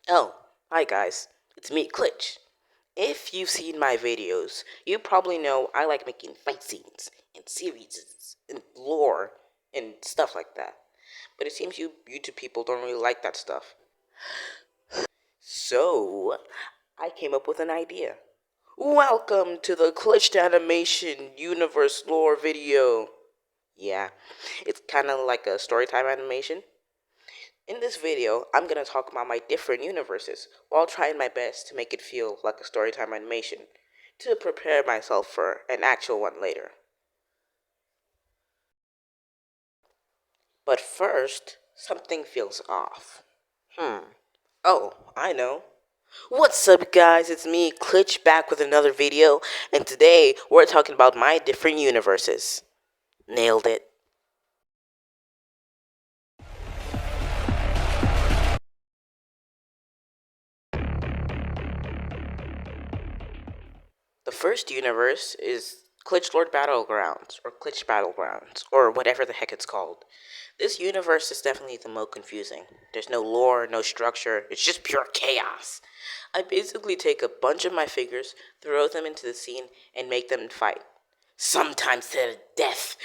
Oh, hi guys, it's me, Klitch. If you've seen my videos, you probably know I like making fight scenes, and series, and lore, and stuff like that. But it seems you YouTube people don't really like that stuff. So, I came up with an idea. Welcome to the Glitched Animation Universe Lore video. Yeah, it's kind of like a storytime animation. In this video, I'm going to talk about my different universes while trying my best to make it feel like a storytime animation to prepare myself for an actual one later. But first, something feels off. Oh, I know. What's up, guys? It's me, Klitch, back with another video, and today we're talking about my different universes. Nailed it. The first universe is Klitch Lord Battlegrounds, or Klitch Battlegrounds, or whatever the heck it's called. This universe is definitely the most confusing. There's no lore, no structure, it's just pure chaos. I basically take a bunch of my figures, throw them into the scene, and make them fight. Sometimes to death.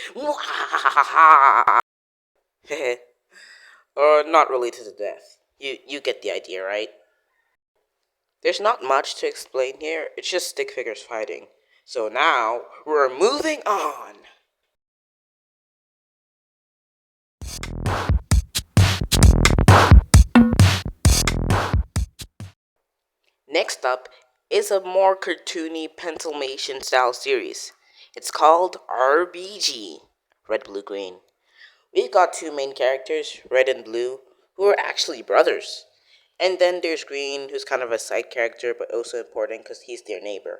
Or not really to the death. You get the idea, right? There's not much to explain here, it's just stick figures fighting. So now, we're moving on! Next up is a more cartoony pencilmation style series. It's called RBG, Red, Blue, Green. We've got two main characters, Red and Blue, who are actually brothers. And then there's Green, who's kind of a side character but also important because he's their neighbor.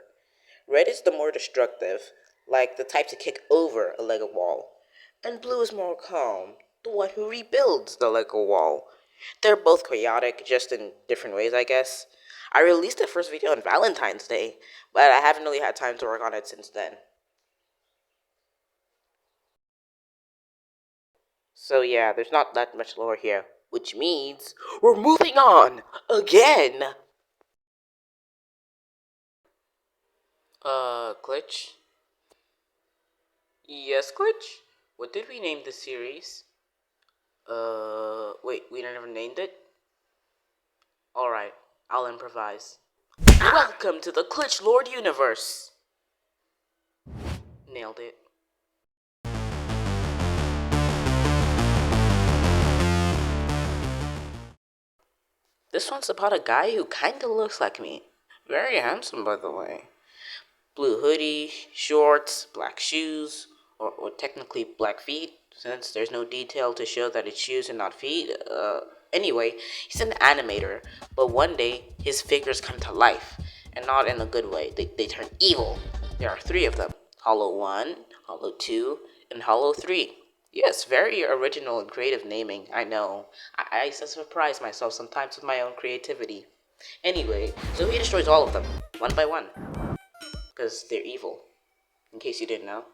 Red is the more destructive, like the type to kick over a Lego wall. And Blue is more calm, the one who rebuilds the Lego wall. They're both chaotic, just in different ways, I guess. I released the first video on Valentine's Day, but I haven't really had time to work on it since then. So yeah, there's not that much lore here, which means we're moving on again. Glitch? Yes, Glitch? What did we name the series? Wait, we never named it? Alright, I'll improvise. Welcome to the Glitch Lord universe! Nailed it. This one's about a guy who kinda looks like me. Very handsome, by the way. Blue hoodie, shorts, black shoes, or technically black feet, since there's no detail to show that it's shoes and not feet. Anyway, he's an animator, but one day his figures come to life, and not in a good way. They turn evil. There are three of them: Hollow 1, Hollow 2, and Hollow 3. Yes, very original and creative naming, I know. I surprise myself sometimes with my own creativity. Anyway, so he destroys all of them, one by one, because they're evil. In case you didn't know,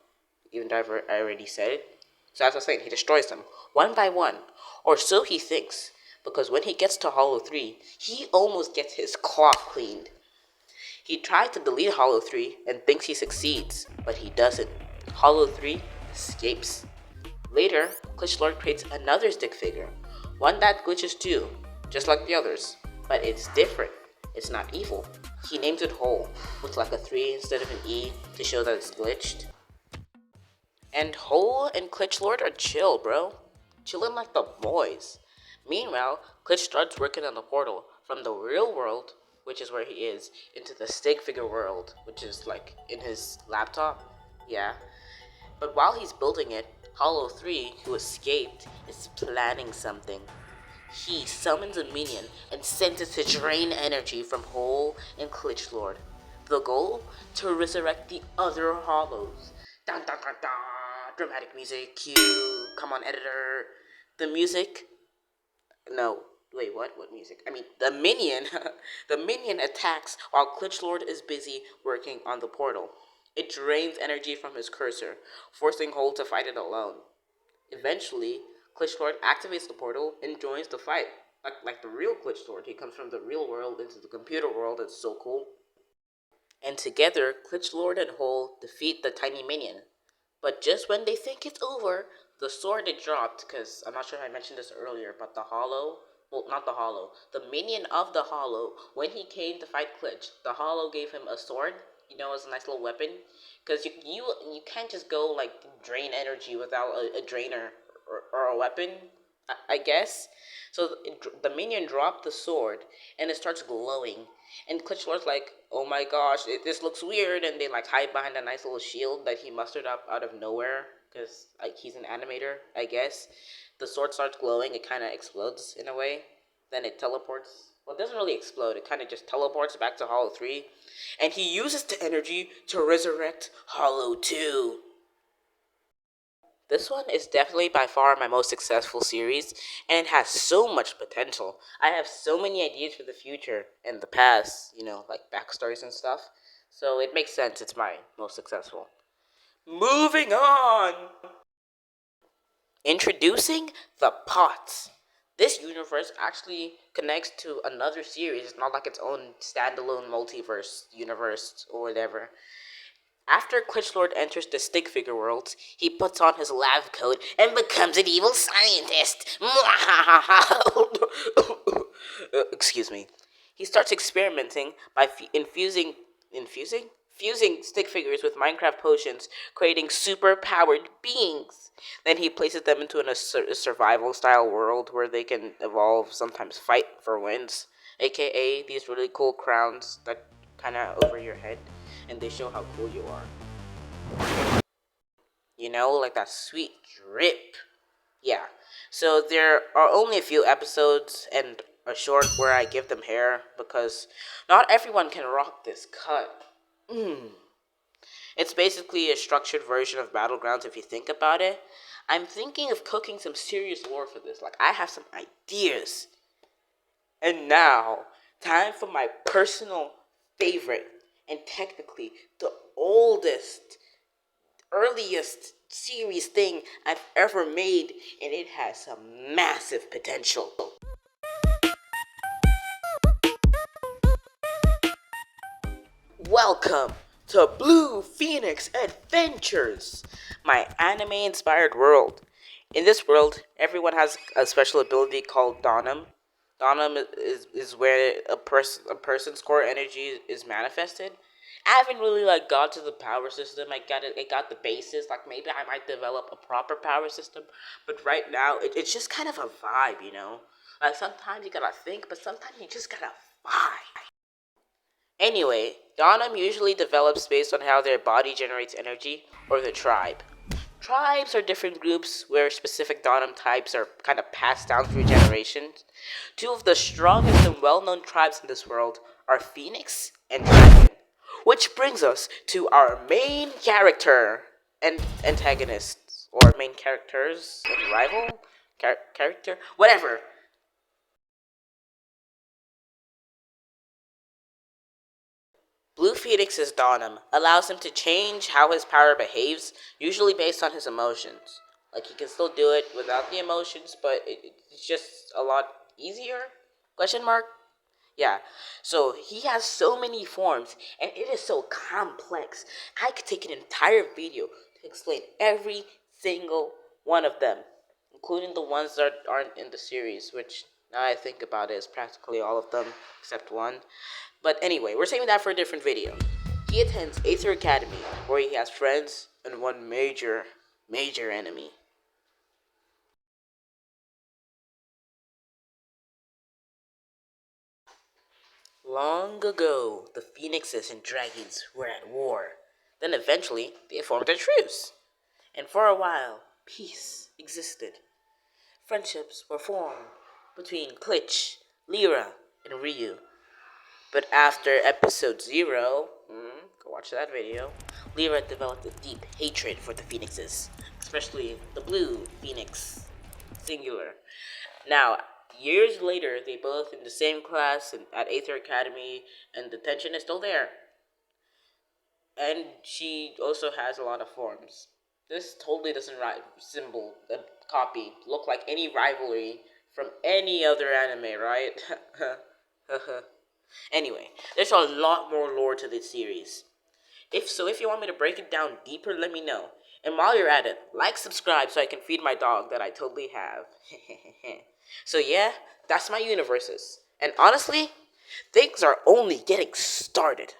even though I already said it. So as I was saying, he destroys them one by one, or so he thinks. Because when he gets to Hollow 3, he almost gets his cloth cleaned. He tries to delete Hollow 3 and thinks he succeeds, but he doesn't. Hollow 3 escapes. Later, Glitch Lord creates another stick figure, one that glitches too, just like the others, but it's different. It's not evil. He names it Hole, with like a 3 instead of an E to show that it's glitched. And Hole and Glitch Lord are chill, bro. Chillin' like the boys. Meanwhile, Glitch starts working on the portal from the real world, which is where he is, into the stick figure world, which is like in his laptop. Yeah. But while he's building it, Hollow 3, who escaped, is planning something. He summons a minion and sends it to drain energy from Hole and Glitch Lord. The goal? To resurrect the other Hollows. Dun dun dun dun! Dramatic music, cue. Come on, editor. The music? No. Wait, what? What music? I mean, the minion. The minion attacks while Glitch Lord is busy working on the portal. It drains energy from his cursor, forcing Hole to fight it alone. Eventually, Glitch Lord activates the portal and joins the fight. like the real Glitch Lord. He comes from the real world into the computer world. It's so cool. And together, Glitch Lord and Hole defeat the tiny minion. But just when they think it's over, the sword it dropped, because I'm not sure if I mentioned this earlier, but the Hollow, well, not the Hollow, the minion of the Hollow, when he came to fight Glitch, the Hollow gave him a sword, as a nice little weapon, because you can't just go, like, drain energy without a drainer or a weapon, I guess. So the minion dropped the sword, and it starts glowing. And Glitch Lord's like, oh my gosh, this looks weird, and they like hide behind a nice little shield that he mustered up out of nowhere, because like he's an animator, I guess. The sword starts glowing, it kind of explodes in a way. Then it teleports. Well, it doesn't really explode, it kind of just teleports back to Hollow 3. And he uses the energy to resurrect Hollow 2. This one is definitely by far my most successful series, and it has so much potential. I have so many ideas for the future and the past, like backstories and stuff. So it makes sense it's my most successful. Moving on! Introducing the Pots. This universe actually connects to another series. It's not like its own standalone multiverse universe or whatever. After Glitchlord enters the stick figure worlds, he puts on his lab coat and becomes an evil scientist. Excuse me. He starts experimenting by fusing stick figures with Minecraft potions, creating super-powered beings. Then he places them into a survival-style world where they can evolve, sometimes fight for wins, aka these really cool crowns that kind of over your head, and they show how cool you are. Like that sweet drip. Yeah. So there are only a few episodes and a short where I give them hair because not everyone can rock this cut. It's basically a structured version of Battlegrounds if you think about it. I'm thinking of cooking some serious lore for this. Like, I have some ideas. And now, time for my personal favorite and technically the earliest series thing I've ever made, and it has some massive potential. Welcome to Blue Phoenix Adventures, my anime-inspired world. In this world, everyone has a special ability called Donum. Donum is where a person's core energy is manifested. I haven't really got to the power system. I got the basis. Like maybe I might develop a proper power system, but right now it's just kind of a vibe. Like sometimes you gotta think, but sometimes you just gotta vibe. Anyway, Donum usually develops based on how their body generates energy or the tribe. Tribes are different groups where specific Donum types are kind of passed down through generations. Two of the strongest and well-known tribes in this world are Phoenix and Dragon. Which brings us to our main character and antagonists, or main characters and rival character, whatever. Blue Phoenix's Donum allows him to change how his power behaves, usually based on his emotions. Like he can still do it without the emotions, but it's just a lot easier? Question mark? Yeah. So he has so many forms, and it is so complex. I could take an entire video to explain every single one of them, including the ones that aren't in the series, which now I think about it is practically all of them except one. But anyway, we're saving that for a different video. He attends Aether Academy, where he has friends and one major enemy. Long ago, the phoenixes and dragons were at war. Then eventually, they formed a truce. And for a while, peace existed. Friendships were formed between Klitch, Lyra, and Ryu. But after episode 0, go watch that video, Lyra developed a deep hatred for the phoenixes, especially the blue phoenix, singular. Now, years later, they both in the same class at Aether Academy, and the tension is still there. And she also has a lot of forms. This totally doesn't copy look like any rivalry from any other anime, right? Anyway, there's a lot more lore to this series. If you want me to break it down deeper, let me know. And while you're at it, like, subscribe so I can feed my dog that I totally have. So yeah, that's my universes. And honestly, things are only getting started.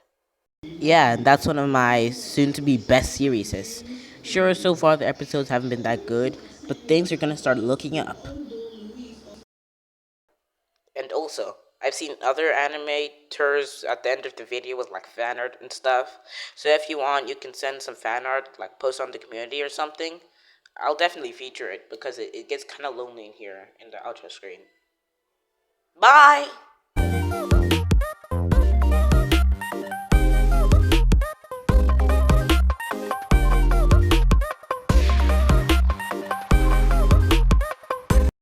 Yeah, and that's one of my soon to be best series. Sure, so far the episodes haven't been that good, but things are gonna start looking up. And also, I've seen other animators at the end of the video with like fan art and stuff. So if you want, you can send some fan art, like post on the community or something. I'll definitely feature it because it gets kind of lonely in here in the outro screen. Bye!